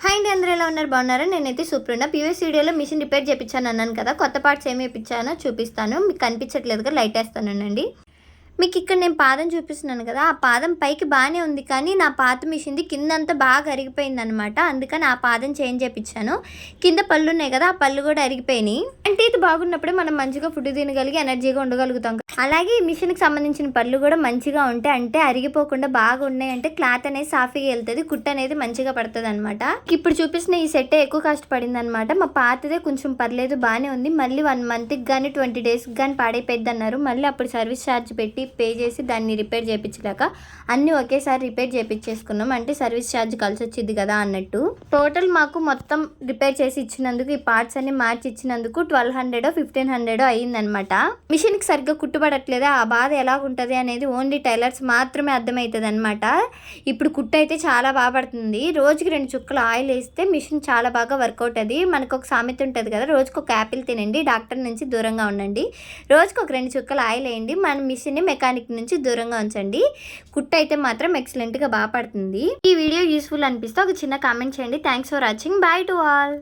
Hi అండి, అందరూ ఎలా ఉన్నారు? బాగున్నారా? నేనైతే సూపర్ ఉన్నా. ప్రీవియస్ వీడియోలో మిషన్ రిపేర్ చేయించాను అన్నాను కదా, కొత్త పార్ట్స్ ఏమి ఇప్పించానో చూపిస్తాను. మీకు కనిపించట్లేదుగా లైట్ వేస్తానండి. మీకు ఇక్కడ నేను పాదం చూపిస్తున్నాను కదా, ఆ పాదం పైకి బాగానే ఉంది, కానీ నా పాత మిషన్ది కిందంతా బాగా అరిగిపోయిందనమాట. అందుకని ఆ పాదం చేంజ్ చేయించాను. కింద పళ్ళు ఉన్నాయి కదా, ఆ పళ్ళు కూడా అరిగిపోయినాయి. అంటే ఇది బాగున్నప్పుడే మనం మంచిగా ఫుడ్ తినగలిగి ఎనర్జీగా ఉండగలుగుతాం. అలాగే ఈ మిషన్కి సంబంధించిన పళ్ళు కూడా మంచిగా ఉంటాయి, అంటే అరిగిపోకుండా బాగా ఉన్నాయంటే క్లాత్ అనేది సాఫీగా వెళ్తుంది, కుట్టు అనేది మంచిగా పడుతుంది అనమాట. ఇప్పుడు చూపిస్తున్న ఈ సెట్ ఎక్కువ కాస్ట్ పడింది అనమాట. మా పాతదే కొంచెం పర్లేదు, బాగానే ఉంది. మళ్ళీ 1 మంత్కి కానీ 20 డేస్కి కానీ పాడైపోయింది అన్నారు. మళ్ళీ అప్పుడు సర్వీస్ ఛార్జ్ పెట్టి పే చేసి దాన్ని రిపేర్ చేయించలేక అన్నీ ఒకేసారి రిపేర్ చేయించేసుకున్నాం. అంటే సర్వీస్ ఛార్జ్ కలిసి వచ్చింది కదా అన్నట్టు. టోటల్ మాకు మొత్తం రిపేర్ చేసి ఇచ్చినందుకు, ఈ పార్ట్స్ అన్ని మార్చి ఇచ్చినందుకు 1200 1500 అయ్యిందనమాట. మిషన్కి సరిగ్గా కుట్టుబడట్లేదు, ఆ బాధ ఎలా ఉంటుంది అనేది ఓన్లీ టైలర్స్ మాత్రమే అర్థమవుతుంది అనమాట. ఇప్పుడు కుట్టు అయితే చాలా బాగా పడుతుంది. రోజుకి 2 చుక్కలు ఆయిల్ వేస్తే మిషన్ చాలా బాగా వర్కౌట్ అది. మనకు ఒక సామెత ఉంటుంది కదా, రోజుకు ఒక యాపిల్ తినండి, డాక్టర్ నుంచి దూరంగా ఉండండి. రోజుకు ఒక 2 చుక్కలు ఆయిల్ వేయండి, మన మిషన్ని మెకానిక్ నుంచి దూరంగా ఉంచండి. కుట్టు అయితే మాత్రం ఎక్సలెంట్గా బాగా పడుతుంది. ఈ వీడియో యూస్ఫుల్ అనిపిస్తే ఒక చిన్న కామెంట్ చేయండి. Thanks for watching. By to all.